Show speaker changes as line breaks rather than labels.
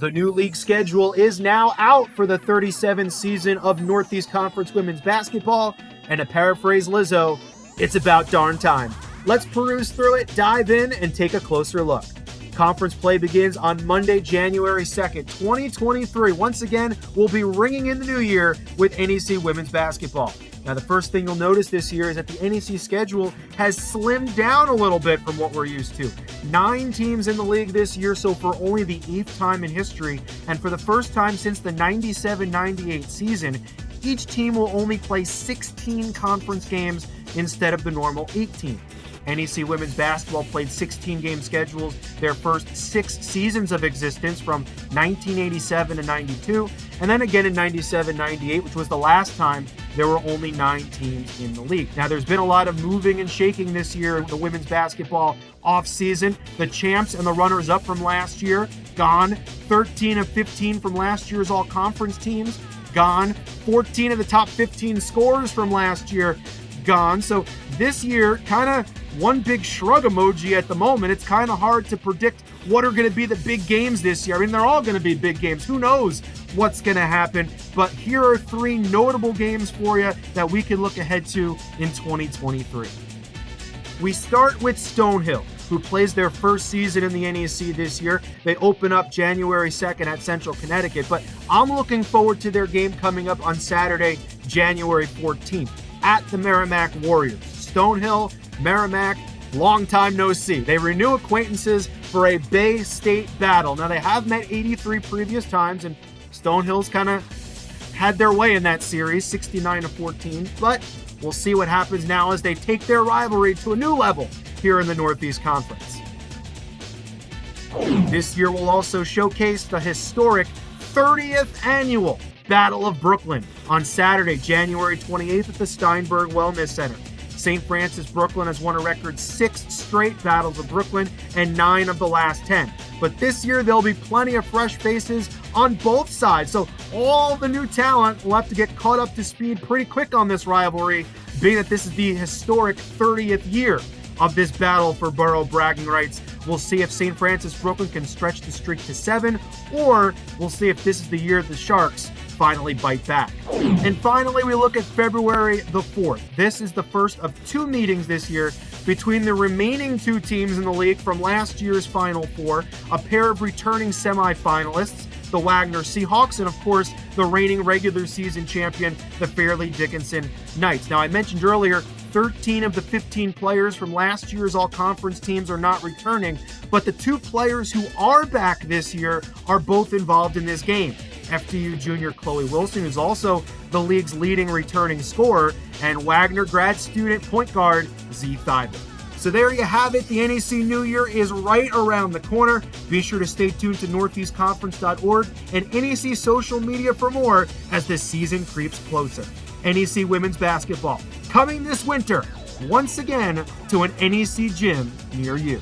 The new league schedule is now out for the 37th season of Northeast Conference Women's Basketball, and to paraphrase Lizzo, it's about darn time. Let's peruse through it, dive in, and take a closer look. Conference play begins on Monday, January 2nd, 2023. Once again, we'll be ringing in the new year with NEC Women's Basketball. Now, the first thing you'll notice this year is that the NEC schedule has slimmed down a little bit from what we're used to. 9 teams in the league this year, so for only the 8th time in history, and for the first time since the 97-98 season, each team will only play 16 conference games instead of the normal 18. NEC Women's Basketball played 16-game schedules their first 6 seasons of existence from 1987 to 92, and then again in 97-98, which was the last time there were only 9 teams in the league. Now, there's been a lot of moving and shaking this year in the women's basketball offseason. The champs and the runners-up from last year, gone. 13 of 15 from last year's all-conference teams, gone. 14 of the top 15 scorers from last year, gone. So this year, kind of one big shrug emoji at the moment. It's kind of hard to predict what are going to be the big games this year. I mean, they're all going to be big games. Who knows what's going to happen? But here are 3 notable games for you that we can look ahead to in 2023. We start with Stonehill, who plays their first season in the NEC this year. They open up January 2nd at Central Connecticut, but I'm looking forward to their game coming up on Saturday, January 14th at the Merrimack Warriors. Stonehill, Merrimack, long time no see. They renew acquaintances for a Bay State battle. Now, they have met 83 previous times, and Stonehill's kind of had their way in that series, 69-14, but we'll see what happens now as they take their rivalry to a new level here in the Northeast Conference. This year will also showcase the historic 30th annual Battle of Brooklyn on Saturday, January 28th at the Steinberg Wellness Center. St. Francis Brooklyn has won a record 6 straight Battles of Brooklyn and 9 of the last 10. But this year, there'll be plenty of fresh faces on both sides. So all the new talent will have to get caught up to speed pretty quick on this rivalry, being that this is the historic 30th year of this battle for borough bragging rights. We'll see if St. Francis Brooklyn can stretch the streak to 7, or we'll see if this is the year the Sharks finally bite back. And finally, we look at February the 4th. This is the first of 2 meetings this year between the remaining 2 teams in the league from last year's Final Four, a pair of returning semifinalists, the Wagner Seahawks, and of course, the reigning regular season champion, the Fairleigh Dickinson Knights. Now, I mentioned earlier, 13 of the 15 players from last year's all-conference teams are not returning, but the 2 players who are back this year are both involved in this game. FDU junior Chloe Wilson, who's also the league's leading returning scorer, and Wagner grad student point guard Z Thibel. So there you have it. The NEC New Year is right around the corner. Be sure to stay tuned to northeastconference.org and NEC social media for more as the season creeps closer. NEC Women's Basketball coming this winter, once again, to an NEC gym near you.